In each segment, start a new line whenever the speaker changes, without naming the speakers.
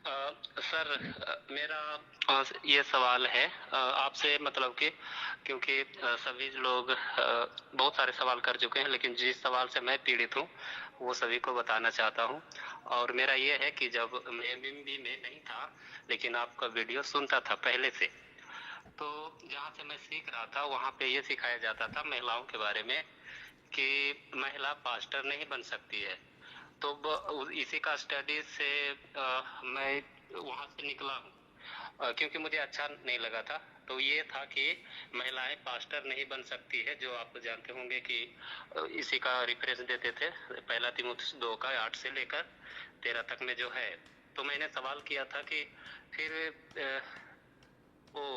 Sir, मेरा ये सवाल है आपसे, मतलब कि क्योंकि सभी लोग बहुत सारे सवाल कर चुके हैं, लेकिन जिस सवाल से मैं पीड़ित हूँ वो सभी को बताना चाहता हूँ। और मेरा ये है कि जब मैं भी में नहीं था, लेकिन आपका वीडियो सुनता था पहले से, तो जहाँ से मैं सीख रहा था वहाँ पे ये सिखाया जाता था महिलाओं के बारे में कि महिला पास्टर नहीं बन सकती है। तो इसी का स्टडी से मैं वहाँ से निकला हूँ, क्योंकि मुझे अच्छा नहीं लगा था। तो ये था कि महिलाएं पास्टर नहीं बन सकती है, जो आप जानते होंगे कि इसी का रिफरेंस देते थे, पहला तीमुथियुस 2 का 8 से लेकर 13 तक में जो है। तो मैंने सवाल किया था कि फिर वो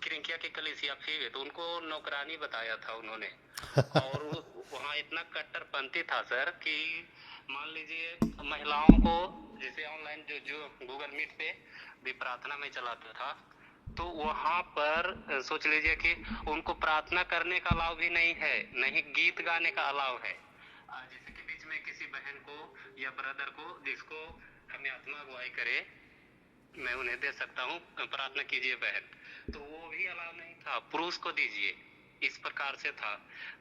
क्रिंकिया की कलीसिया फिर तो उनको नौकरानी बताया था उन्होंने। और वहाँ इतना कट्टरपंथी था सर कि मान लीजिए महिलाओं को, जैसे ऑनलाइन जो गूगल मीट पे भी प्रार्थना में चलाता था, तो वहाँ पर सोच लीजिए कि उनको प्रार्थना करने का अलाव भी नहीं है, नहीं गीत गाने का अलाव है। जैसे कि बीच में किसी बहन को या ब्रदर को जिसको हमें आत्मा अगुवाई करे, मैं उन्हें दे सकता हूँ, प्रार्थना कीजिए बहन, तो वो भी अलाव नहीं था। पुरुष को दीजिए, इस प्रकार से था।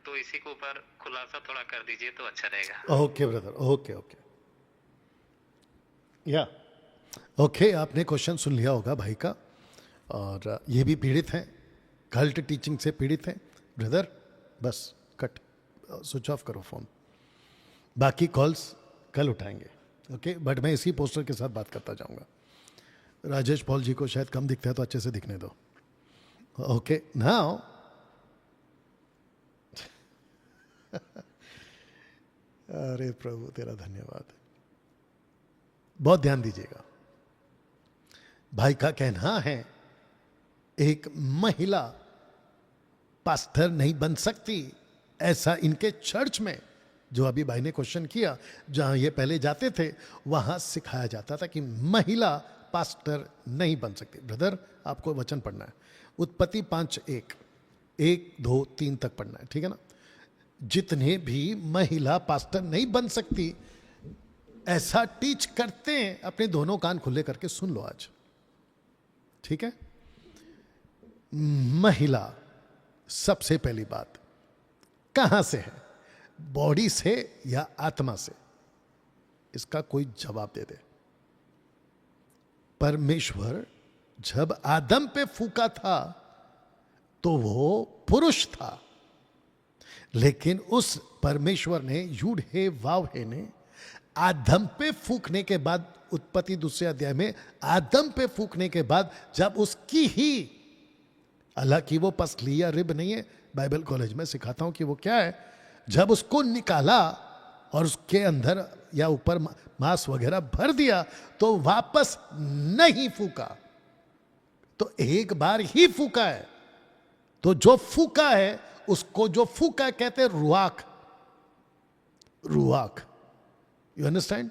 तो इसी के ऊपर खुलासा थोड़ा कर दीजिए तो अच्छा रहेगा।
ओके ब्रदर, ओके ओके, या ओके। आपने क्वेश्चन सुन लिया होगा भाई का, और ये भी पीड़ित हैं, कल्ट टीचिंग से पीड़ित हैं ब्रदर। बस कट, स्विच ऑफ करो फोन, बाकी कॉल्स कल उठाएंगे। ओके, बट मैं इसी पोस्टर के साथ बात करता जाऊंगा। राजेश पॉल जी को शायद कम दिखता है, तो अच्छे से दिखने दो। ओके नाउ अरे प्रभु तेरा धन्यवाद। बहुत ध्यान दीजिएगा। भाई का कहना है एक महिला पास्टर नहीं बन सकती, ऐसा इनके चर्च में, जो अभी भाई ने क्वेश्चन किया, जहां ये पहले जाते थे वहां सिखाया जाता था कि महिला पास्टर नहीं बन सकती। ब्रदर आपको वचन पढ़ना है, उत्पत्ति 5:1, 1, 2, 3 तक पढ़ना है, ठीक है ना। जितने भी महिला पास्टर नहीं बन सकती ऐसा टीच करते हैं, अपने दोनों कान खुले करके सुन लो आज, ठीक है। महिला सबसे पहली बात कहां से है, बॉडी से या आत्मा से? इसका कोई जवाब दे दे। परमेश्वर जब आदम पे फूका था तो वो पुरुष था, लेकिन उस परमेश्वर ने, यूड हे वाव हे ने, आदम पे फूकने के बाद, उत्पत्ति 2 अध्याय में आदम पे फूकने के बाद, जब उसकी ही, हालांकि वो पसली या रिब नहीं है, बाइबल कॉलेज में सिखाता हूं कि वो क्या है, जब उसको निकाला और उसके अंदर या ऊपर मांस वगैरह भर दिया तो वापस नहीं फूका, तो एक बार ही फूका है। तो जो फूका है उसको, जो फूका कहते हैं रुआक, रुआक, यू अंडरस्टैंड।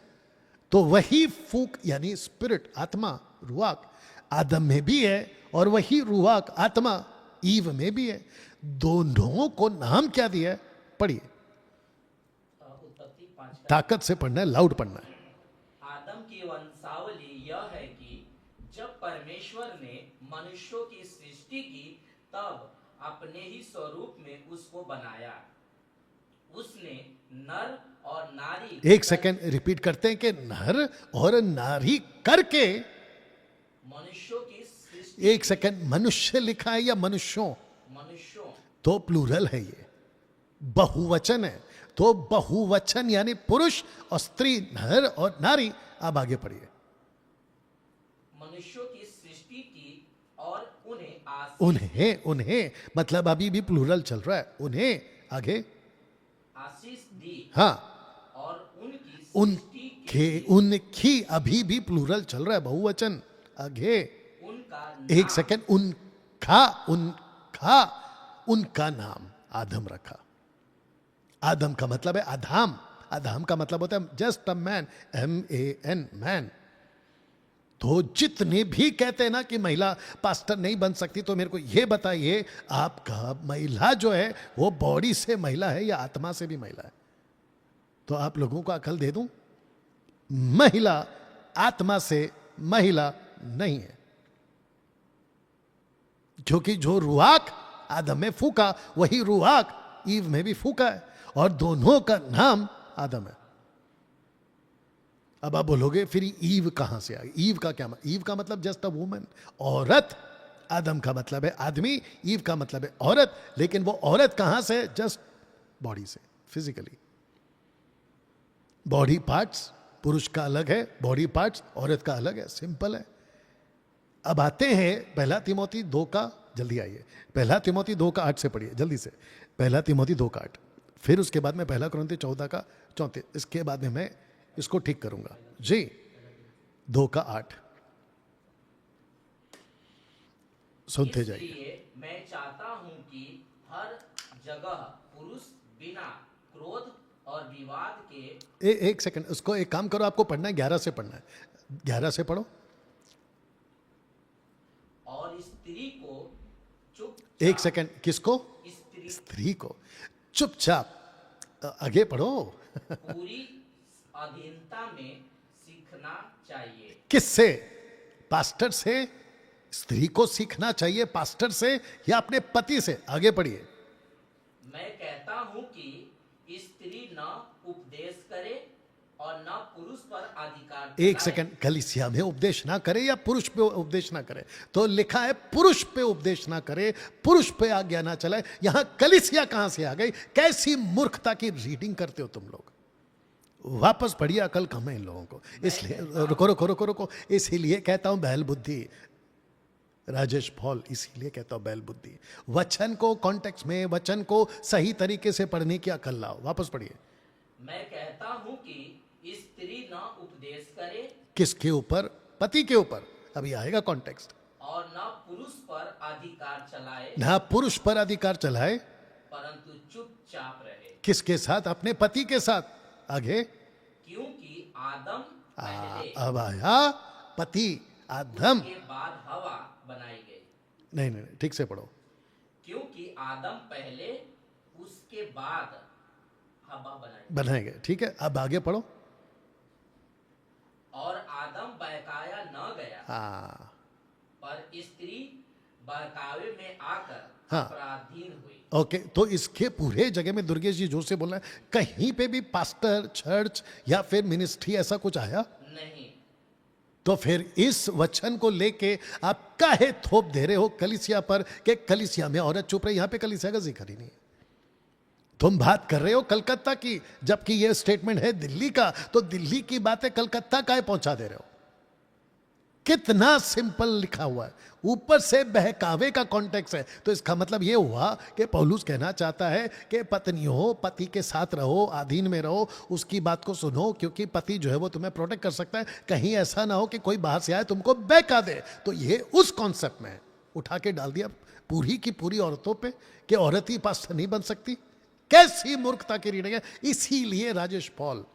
तो वही फूक यानी स्पिरिट, आत्मा, रुआक आदम में भी है, और वही रुआक आत्मा ईव में भी है। दोनों को नाम क्या दिया है? पढ़िए, ताकत से पढ़ना है, लाउड पढ़ना है।
आदम की वंशावली यह है कि जब परमेश्वर ने मनुष्यों की सृष्टि की, तब अपने ही स्वरूप में उसको बनाया। उसने नर और नारी,
एक सेकेंड रिपीट करते हैं कि नर और नारी करके,
मनुष्यों की सृष्टि।
एक सेकेंड, मनुष्य लिखा है या मनुष्यों?
मनुष्यों,
तो प्लूरल है, ये बहुवचन है। तो बहुवचन यानी पुरुष और स्त्री, नर और नारी। अब आगे पढ़िए।
मनुष्यों की सृष्टि की और उन्हें आशीष,
उन्हें मतलब अभी भी प्लूरल चल रहा है, उन्हें, आगे
आशीष दी।
हाँ,
और उनकी सृष्टि की,
उनकी अभी भी प्लूरल चल रहा है, बहुवचन। आगे
उनका
एक सेकेंड, उनका नाम आदम रखा। आदम का मतलब है आधाम, आधाम का मतलब होता है just a man, MAN, man. तो जितने भी कहते हैं ना कि महिला पास्टर नहीं बन सकती, तो मेरे को यह बताइए, आपका महिला जो है वो बॉडी से महिला है या आत्मा से भी महिला है? तो आप लोगों को अकल दे दूं, महिला आत्मा से महिला नहीं है, क्योंकि जो रुआक आदम में फूका वही रुआक ईव में भी फूका है, और दोनों का नाम आदम है। अब आप बोलोगे फिर ईव कहां से आ गई? ईव का क्या? ईव का मतलब जस्ट अ वुमन, औरत। आदम का मतलब है आदमी, ईव का मतलब है औरत। लेकिन वो औरत कहां से? जस्ट बॉडी से, फिजिकली। बॉडी पार्ट्स पुरुष का अलग है, बॉडी पार्ट्स औरत का अलग है, सिंपल है। अब आते हैं पहला तिमोथी 2 का, जल्दी आइए, पहला तिमोथी 2 का 8 से पढ़िए जल्दी से। पहला तिमोथी 2 का 8, फिर उसके बाद में पहला कुरिन्थी 14 का 34, इसके बाद में मैं इसको ठीक करूंगा जी। 2 का 8 सुनते जाइए।
इसलिए मैं चाहता हूं कि हर जगह पुरुष बिना क्रोध और विवाद के
एक सेकंड, उसको एक काम करो, आपको पढ़ना है 11 से पढ़ना है, 11 से पढ़ो।
और स्त्री को चुप,
एक सेकंड, किसको? स्त्री को चुपचाप, आगे पढ़ो।
पूरी अधीनता में सीखना चाहिए।
किससे? पास्टर से? स्त्री को सीखना चाहिए पास्टर से या अपने पति से? आगे पढ़िए।
मैं कहता हूं कि स्त्री न उपदेश करे और न पुरुष पर अधिकार।
एक सेकंड, कलीसिया में उपदेश ना करे या पुरुष पे उपदेश ना करे? तो लिखा है पुरुष पे उपदेश ना करे, पुरुष पे आज्ञा ना चलाए। यहां कलीसिया कहां से आ गई? कैसी मूर्खता की रीडिंग करते हो तुम लोग। वापस पढ़िए, अकल कम है इन लोगों को। इसलिए रुको रुको रुको रुको, इसीलिए कहता हूं बैल बुद्धि। राजेश पॉल, इसीलिए कहता हूं बैल बुद्धि। वचन को कॉन्टेक्स्ट में, वचन को सही तरीके से पढ़ने की अकल लाओ। वापस पढ़िए।
मैं कहता हूं कि स्त्री न उपदेश करे।
किसके ऊपर? पति के ऊपर। अभी आएगा कॉन्टेक्स्ट।
और न पुरुष पर अधिकार चलाए।
ना पुरुष पर अधिकार चलाए,
परंतु चुपचाप रहे।
किसके साथ? अपने पति के साथ। आगे,
क्योंकि आदम पहले,
अब आया पति, आदम।
के बाद हवा बनाई गई।
नहीं नहीं नहीं, ठीक से पढ़ो।
क्योंकि आदम पहले, उसके बाद हवा
बनाए गए। ठीक है, अब आगे पढ़ो।
और आदम बहकाया न गया, पर स्त्री बहकावे में आकर अपराधीन हुई।
ओके, तो इसके पूरे जगह में दुर्गेश जी जोर से बोल रहे हैं, कहीं पे भी पास्टर, चर्च या फिर मिनिस्ट्री ऐसा कुछ आया
नहीं।
तो फिर इस वचन को लेके आप काहे थोप दे रहे हो कलीसिया पर कि कलीसिया में औरत चुप रही? यहां पे कलीसिया का जिक्र ही नहीं है। तुम बात कर रहे हो कलकत्ता की, जबकि यह स्टेटमेंट है दिल्ली का, तो दिल्ली की बातें कलकत्ता काहे पहुंचा दे रहे हो? कितना सिंपल लिखा हुआ है, ऊपर से बहकावे का कॉन्टेक्स्ट है। तो इसका मतलब यह हुआ कि पौलुस कहना चाहता है कि पत्नियों, पति के साथ रहो, अधीन में रहो, उसकी बात को सुनो, क्योंकि पति जो है वो तुम्हें प्रोटेक्ट कर सकता है। कहीं ऐसा ना हो कि कोई बाहर से आए तुमको बहका दे। तो ये उस कॉन्सेप्ट में उठा के डाल दिया पूरी की पूरी औरतों पे कि औरत ही पास्टर नहीं बन सकती। कैसी मूर्खता की रीडिंग है। इसीलिए राजेश पॉल,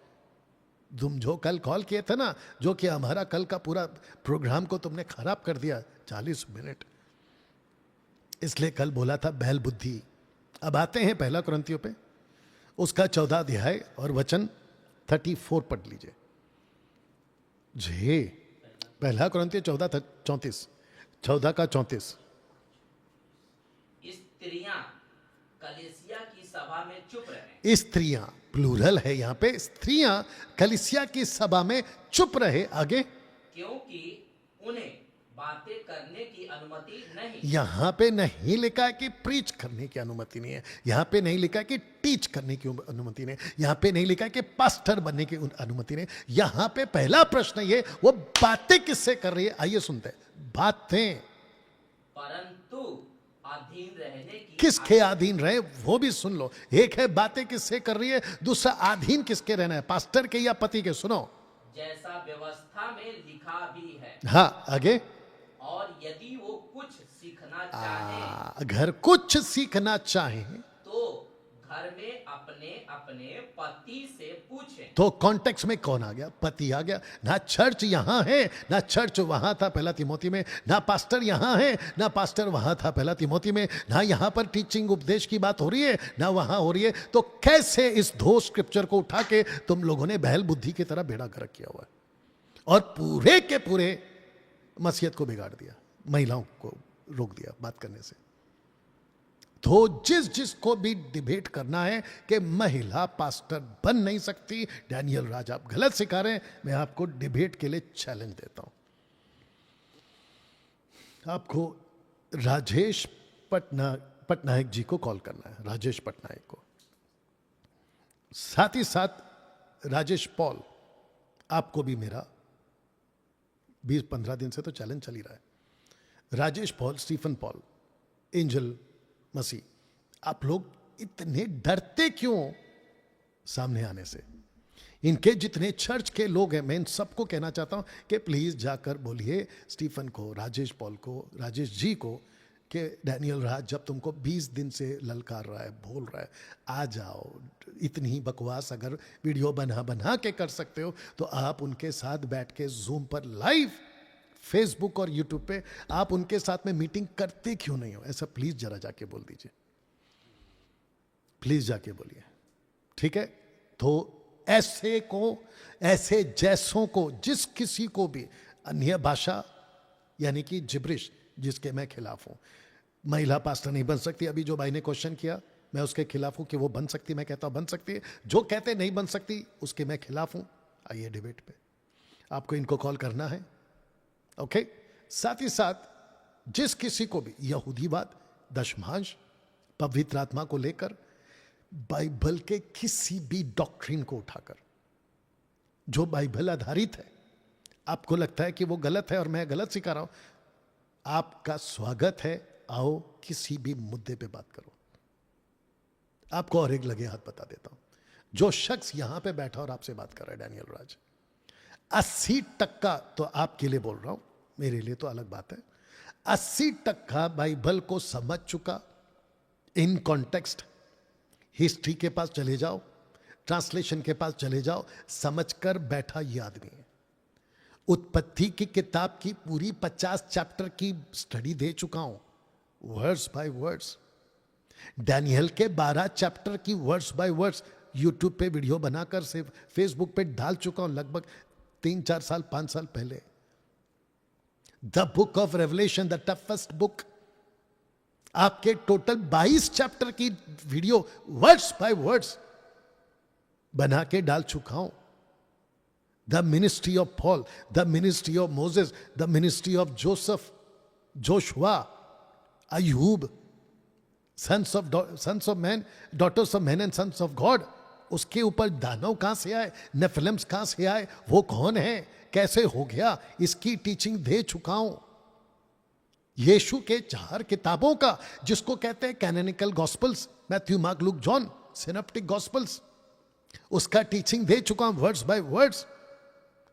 तुम जो कल कॉल किए थे ना, जो कि हमारा कल का पूरा प्रोग्राम को तुमने खराब कर दिया 40 मिनट, इसलिए कल बोला था बैल बुद्धि। अब आते हैं पहला कुरिन्थियों पे, उसका 14 अध्याय और वचन 34 पढ़ लीजिए जी। पहला कुरिन्थियों 14 का 34।
स्त्रियां कलीसिया की सभा में चुप रहे।
स्त्रियां प्लूरल है यहां पे, स्त्रियां कलीसिया की सभा में चुप रहे। आगे,
क्योंकि उन्हें बातें करने की अनुमति नहीं।
यहां पे नहीं लिखा है कि प्रीच करने की अनुमति नहीं है, यहां पे नहीं लिखा है कि टीच करने की अनुमति नहीं, यहां पे नहीं लिखा है कि पास्टर बनने की अनुमति नहीं। यहां पे पहला प्रश्न ये, वो बातें किससे कर रही है? आइए सुनते हैं। बातें
परंतु अधीन रहने की।
किसके अधीन रहे वो भी सुन लो। एक है बातें किससे कर रही है, दूसरा अधीन किसके रहना है, पास्टर के या पति के? सुनो,
जैसा व्यवस्था में लिखा भी है।
हाँ, आगे।
और यदि वो कुछ सीखना चाहे,
अगर कुछ सीखना चाहे
तो घर में अपने अपने पति से पूछें।
तो कॉन्टेक्स्ट में कौन आ गया? पति आ गया। ना चर्च यहां है, ना चर्च वहां था पहला तिमोथी में, ना पास्टर यहां है, ना पास्टर वहां था पहला तिमोथी में, ना यहां पर टीचिंग उपदेश की बात हो रही है, ना वहां हो रही है। तो कैसे इस दो स्क्रिप्चर को उठा के तुम लोगों ने बैल बुद्धि की तरह बेड़ा गर्क किया हुआ है? और पूरे के पूरे मसीहत को बिगाड़ दिया, महिलाओं को रोक दिया बात करने से। तो जिसको भी डिबेट करना है कि महिला पास्टर बन नहीं सकती, डैनियल राज आप गलत सिखा रहे हैं, मैं आपको डिबेट के लिए चैलेंज देता हूं। आपको राजेश पटनायक जी को कॉल करना है, राजेश पटनायक को। साथ ही साथ राजेश पॉल, आपको भी मेरा 20-15 दिन से तो चैलेंज चल ही रहा है। Rajesh Paul, Stephen Paul, Angel Masih, आप लोग इतने डरते क्यों सामने आने से? इनके जितने चर्च के लोग हैं, मैं इन सबको कहना चाहता हूं कि प्लीज जाकर बोलिए स्टीफन को, राजेश पॉल को, राजेश जी को कि डैनियल राज जब तुमको 20 दिन से ललकार रहा है, बोल रहा है, आ जाओ। इतनी ही बकवास अगर वीडियो बना के कर सकते हो तो आप उनके साथ बैठ के जूम पर लाइव, फेसबुक और यूट्यूब पे आप उनके साथ में मीटिंग करते क्यों नहीं हो? ऐसा प्लीज जरा जाके बोल दीजिए, प्लीज जाके बोलिए, ठीक है? तो ऐसे को, ऐसे जैसों को, जिस किसी को भी अन्य भाषा यानी कि जिब्रिश जिसके मैं खिलाफ हूं, महिला पास्टर नहीं बन सकती। अभी जो भाई ने क्वेश्चन किया मैं उसके खिलाफ हूं कि वो बन सकती, मैं कहता हूं बन सकती है। जो कहते नहीं बन सकती उसके मैं खिलाफ हूं। आइए डिबेट पे, आपको इनको कॉल करना है, ओके? साथ ही साथ जिस किसी को भी यहूदीवाद, दशमांश, पवित्र आत्मा को लेकर, बाइबल के किसी भी डॉक्ट्रिन को उठाकर, जो बाइबल आधारित है, आपको लगता है कि वो गलत है और मैं गलत सिखा रहा हूं, आपका स्वागत है, आओ किसी भी मुद्दे पे बात करो। आपको और एक लगे हाथ बता देता हूं, जो शख्स यहां पे बैठा और आपसे बात कर रहा है डैनियल राज, 80% तो आपके लिए बोल रहा हूं, मेरे लिए तो अलग बात है, 80% बाइबल को समझ चुका, इन कॉन्टेक्स्ट। हिस्ट्री के पास चले जाओ, ट्रांसलेशन के पास चले जाओ, समझकर बैठा ये आदमी है। उत्पत्ति की किताब की पूरी 50 चैप्टर की स्टडी दे चुका हूं, वर्ड्स बाय वर्ड्स। डैनियल के 12 चैप्टर की वर्ड्स बाय वर्ड्स यूट्यूब पे वीडियो बनाकर से फेसबुक पे डाल चुका हूं, लगभग 3-4 साल 5 साल पहले। The book of Revelation, the toughest book, आपके टोटल 22 चैप्टर की वीडियो वर्ड्स बाय वर्ड्स बना के डाल चुका हूं। The ministry of Paul, the ministry of Moses, the ministry of Joseph, Joshua, अय्यूब, sons of man, daughters of man and sons of God. उसके ऊपर दानव कहां से आए, नेफिलिम्स कहां से आए, वो कौन है, कैसे हो गया, इसकी टीचिंग दे चुका हूं। यीशु के 4 किताबों का, जिसको कहते हैं canonical gospels, Matthew, Mark, Luke, John, synoptic gospels, उसका टीचिंग दे चुका हूं words by words.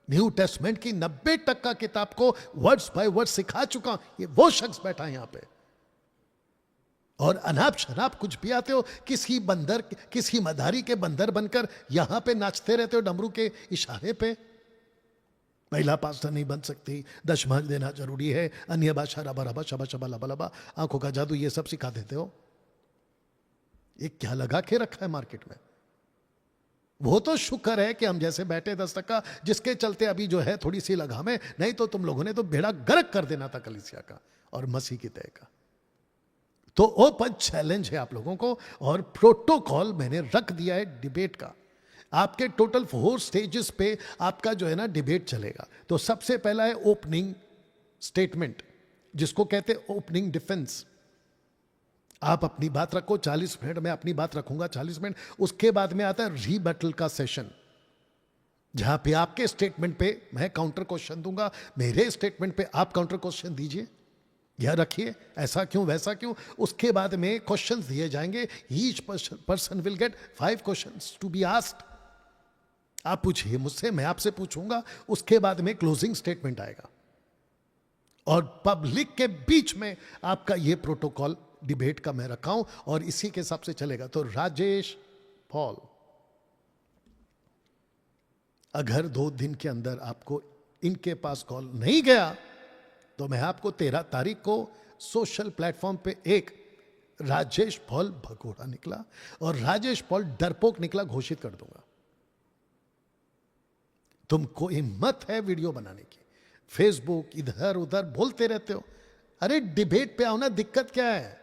New Testament की 90% किताब को वर्ड्स बाय वर्ड्स सिखा चुका हूं। ये वो शख्स बैठा है यहां पे, और अनाप शनाप कुछ भी आते हो, किसी बंदर, किसी मदारी के बंदर बनकर यहां पे नाचते रहते हो डमरू के इशारे पे। महिला पास्टर नहीं बन सकती, दशमांश देना जरूरी है, अन्य भाषा, रबा रबा, शबा शबा, लबा लबा, आंखों का जादू, ये सब सिखा देते हो। ये क्या लगा के रखा है मार्केट में? वो तो शुक्र है कि हम जैसे बैठे 10%, जिसके चलते अभी जो है थोड़ी सी लगाम है, नहीं तो तुम लोगों ने तो बेड़ा गर्क कर देना था कलीसिया का और मसीह की तय का। तो ओपन चैलेंज है आप लोगों को, और प्रोटोकॉल मैंने रख दिया है डिबेट का। आपके टोटल 4 स्टेजेस पे आपका जो है ना डिबेट चलेगा। तो सबसे पहला है ओपनिंग स्टेटमेंट, जिसको कहते हैं ओपनिंग डिफेंस। आप अपनी बात रखो 40 मिनट, मैं अपनी बात रखूंगा 40 मिनट। उसके बाद में आता है रीबैटल का सेशन, जहां पे आपके स्टेटमेंट पे मैं काउंटर क्वेश्चन दूंगा, मेरे स्टेटमेंट पे आप काउंटर क्वेश्चन दीजिए, यह रखिए ऐसा क्यों वैसा क्यों। उसके बाद में क्वेश्चंस दिए जाएंगे, each person will get 5 questions to be asked. आप पूछिए मुझसे, मैं आपसे पूछूंगा, उसके बाद में क्लोजिंग स्टेटमेंट आएगा, और पब्लिक के बीच में आपका यह प्रोटोकॉल डिबेट का मैं रखा हूं, और इसी के हिसाब से चलेगा। तो राजेश पॉल, अगर 2 दिन के अंदर आपको इनके पास कॉल नहीं गया तो मैं आपको 13 तारीख को सोशल प्लेटफॉर्म पे एक राजेश पॉल भगोड़ा निकला और राजेश पॉल डरपोक निकला घोषित कर दूंगा। तुमको हिम्मत है वीडियो बनाने की, फेसबुक इधर उधर बोलते रहते हो। अरे डिबेट पे आओ ना, दिक्कत क्या है?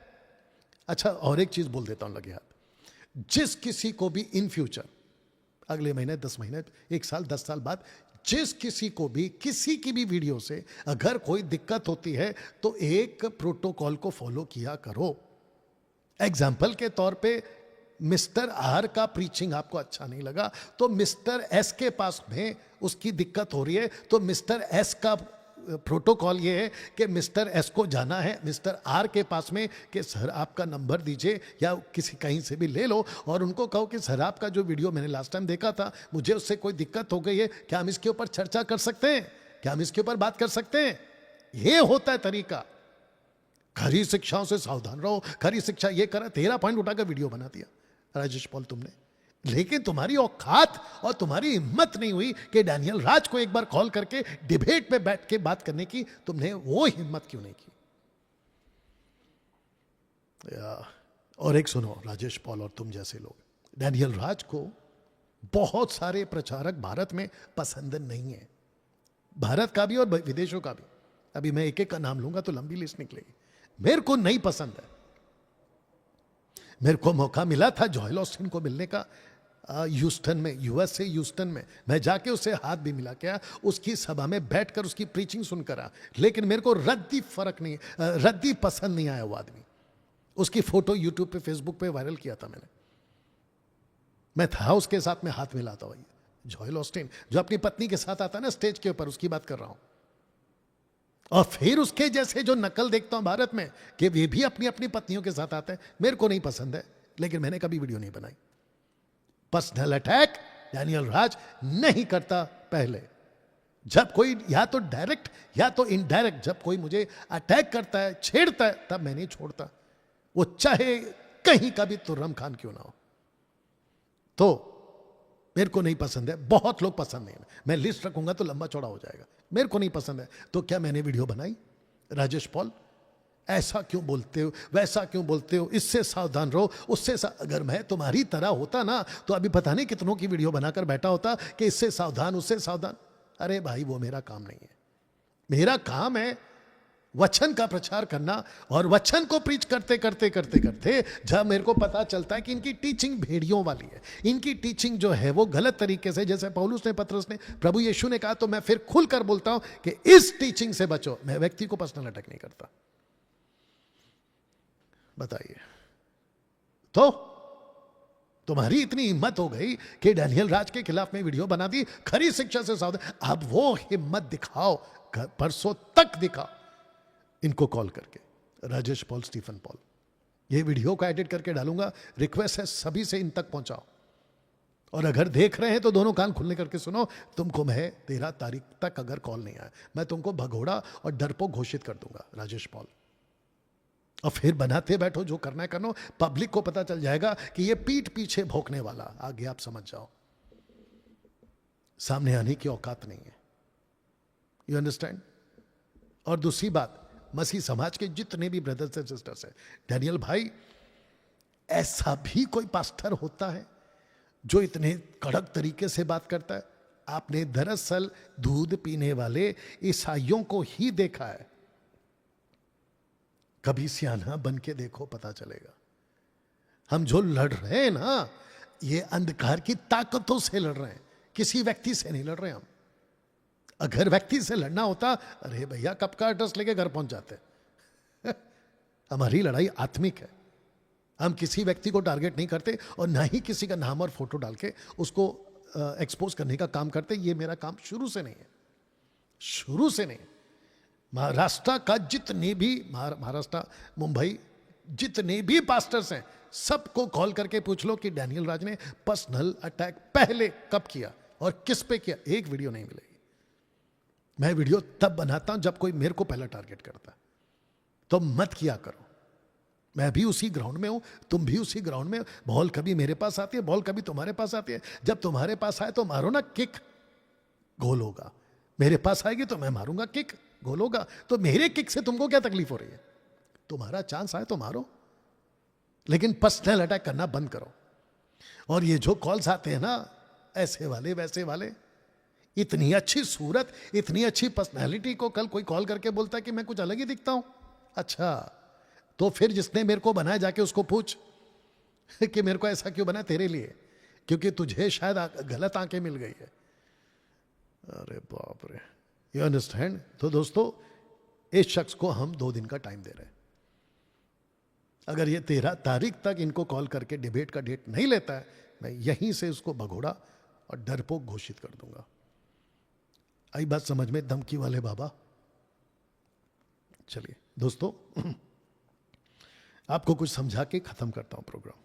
अच्छा, और एक चीज बोल देता हूं लगे हाथ, जिस किसी को भी इन फ्यूचर, अगले महीने, 10 महीने, 1 साल, 10 साल बाद, जिस किसी को भी किसी की भी वीडियो से अगर कोई दिक्कत होती है तो एक प्रोटोकॉल को फॉलो किया करो। एग्जाम्पल के तौर पे मिस्टर आर का प्रीचिंग आपको अच्छा नहीं लगा तो मिस्टर एस के पास में उसकी दिक्कत हो रही है, तो मिस्टर एस का प्रोटोकॉल ये है कि मिस्टर एस को जाना है मिस्टर आर के पास में कि सर आपका नंबर दीजिए, या किसी कहीं से भी ले लो और उनको कहो कि सर आपका जो वीडियो मैंने लास्ट टाइम देखा था, मुझे उससे कोई दिक्कत हो गई है, क्या हम इसके ऊपर चर्चा कर सकते हैं, क्या हम इसके ऊपर बात कर सकते हैं? ये होता है तरीका। खरी शिक्षाओं से सावधान रहो। खरी शिक्षा ये करा, 13 पॉइंट उठाकर वीडियो बना दिया राजेश पॉल तुमने, लेकिन तुम्हारी औकात और तुम्हारी हिम्मत नहीं हुई कि डैनियल राज को एक बार कॉल करके डिबेट में बैठ के बात करने की। तुमने वो हिम्मत क्यों नहीं की? और एक सुनो, राजेश पॉल और तुम जैसे लोग, डैनियल राज को बहुत सारे प्रचारक भारत में पसंद नहीं है, भारत का भी और विदेशों का भी। अभी मैं एक एक का नाम लूंगा तो लंबी लिस्ट निकलेगी। मेरे को नहीं पसंद है। मेरे को मौका मिला था जॉयल ऑस्टिन को मिलने का ह्यूस्टन में, यूएस से ह्यूस्टन में। मैं जाके उससे हाथ भी मिला के आया, उसकी सभा में बैठकर उसकी प्रीचिंग सुनकर आया, लेकिन मेरे को रद्दी पसंद नहीं आया वो आदमी। उसकी फोटो यूट्यूब पे, फेसबुक पे वायरल किया था मैंने। मैं था उसके साथ में, हाथ मिलाता भाई। जॉयल ऑस्टिन जो अपनी पत्नी के साथ आता है ना स्टेज के ऊपर, उसकी बात कर रहा हूं। और फिर उसके जैसे जो नकल देखता हूं भारत में कि वे भी अपनी अपनी पत्नियों के साथ आते हैं, मेरे को नहीं पसंद है, लेकिन मैंने कभी वीडियो नहीं बनाई। पर्सनल अटैक डैनियल राज नहीं करता। पहले जब कोई या तो डायरेक्ट या तो इनडायरेक्ट, जब कोई मुझे अटैक करता है, छेड़ता है, तब मैं नहीं छोड़ता, वो चाहे कहीं का भी तुर्रम खान क्यों ना हो। तो मेरे को नहीं पसंद है, बहुत लोग पसंद नहीं है। मैं लिस्ट रखूंगा तो लंबा चौड़ा हो जाएगा। मेरे को नहीं पसंद है, तो क्या मैंने वीडियो बनाई? राजेश पॉल ऐसा क्यों बोलते हो, वैसा क्यों बोलते हो, इससे सावधान रहो, उससे अगर मैं तुम्हारी तरह होता ना तो अभी पता नहीं कितनों की वीडियो बनाकर बैठा होता कि इससे सावधान, उससे सावधान। अरे भाई, वो मेरा काम नहीं है। मेरा काम है वचन का प्रचार करना, और वचन को प्रीच करते करते करते करते जब मेरे को पता चलता है कि इनकी टीचिंग भेड़ियों वाली है, इनकी टीचिंग जो है वो गलत तरीके से, जैसे पौलुस ने, पतरस ने, प्रभु यीशु ने कहा, तो मैं फिर खुलकर बोलता हूं कि इस टीचिंग से बचो। मैं व्यक्ति को पर्सनल अटैक नहीं करता। बताइए, तो तुम्हारी इतनी हिम्मत हो गई कि डैनियल राज के खिलाफ में वीडियो बना दी, खरी शिक्षा से सावधान। अब वो हिम्मत दिखाओ, परसों तक दिखाओ इनको कॉल करके, राजेश पॉल, स्टीफन पॉल। ये वीडियो को एडिट करके डालूंगा, रिक्वेस्ट है सभी से इन तक पहुंचाओ। और अगर देख रहे हैं तो दोनों कान खुलने करके सुनो। तुमको मैं 13 तारीख तक अगर कॉल नहीं आया, मैं तुमको भगोड़ा और डरपोक घोषित कर दूंगा, राजेश पॉल। और फिर बनाते बैठो, जो करना है करो। पब्लिक को पता चल जाएगा कि ये पीठ पीछे भोंकने वाला, आगे आप समझ जाओ, सामने आने की औकात नहीं है। You understand? और दूसरी बात, मसीह समाज के जितने भी ब्रदर्स एंड सिस्टर्स हैं, डैनियल भाई, ऐसा भी कोई पास्टर होता है जो इतने कड़क तरीके से बात करता है? आपने दरअसल दूध पीने वाले ईसाइयों को ही देखा है। कभी सियाना बन के देखो, पता चलेगा। हम जो लड़ रहे हैं ना, ये अंधकार की ताकतों से लड़ रहे हैं, किसी व्यक्ति से नहीं लड़ रहे हम। अगर व्यक्ति से लड़ना होता, अरे भैया कब का एड्रेस लेके घर पहुंच जाते। हमारी लड़ाई आत्मिक है। हम किसी व्यक्ति को टारगेट नहीं करते और ना ही किसी का नाम और फोटो डाल के उसको एक्सपोज करने का काम करते। ये मेरा काम शुरू से नहीं है, शुरू से नहीं। महाराष्ट्र का जितने भी, महाराष्ट्र, मुंबई, जितने भी पास्टर्स हैं, सबको कॉल करके पूछ लो कि डैनियल राज ने पर्सनल अटैक पहले कब किया और किस पे किया। एक वीडियो नहीं मिलेगी। मैं वीडियो तब बनाता हूं जब कोई मेरे को पहला टारगेट करता है। तो मत किया करो। मैं भी उसी ग्राउंड में हूं, तुम भी उसी ग्राउंड में। बॉल कभी मेरे पास आती है, बॉल कभी तुम्हारे पास आती है। जब तुम्हारे पास आए तो मारो ना किक, गोल होगा। मेरे पास आएगी तो मैं मारूंगा किक, गोल होगा। तो मेरे किक से तुमको क्या तकलीफ हो रही है? तुम्हारा चांस आए तो मारो, लेकिन पर्सनल अटैक करना बंद करो। और ये जो कॉल्स आते हैं ना, ऐसे वाले वैसे वाले, इतनी अच्छी सूरत, इतनी अच्छी पर्सनैलिटी को कल कोई कॉल करके बोलता है कि मैं कुछ अलग ही दिखता हूं। अच्छा, तो फिर जिसने मेरे को बनाया जाके उसको पूछ कि मेरे को ऐसा क्यों बना तेरे लिए, क्योंकि तुझे शायद गलत आंखें मिल गई है। अरे बाप रे, यू अंडरस्टैंड। तो दोस्तों, इस शख्स को हम 2 दिन का टाइम दे रहे हैं। अगर ये 13 तारीख तक इनको कॉल करके डिबेट का डेट नहीं लेता है, मैं यहीं से उसको भगोड़ा और डरपोक घोषित कर दूंगा। आई बात समझ में, धमकी वाले बाबा। चलिए दोस्तों, आपको कुछ समझा के खत्म करता हूं प्रोग्राम।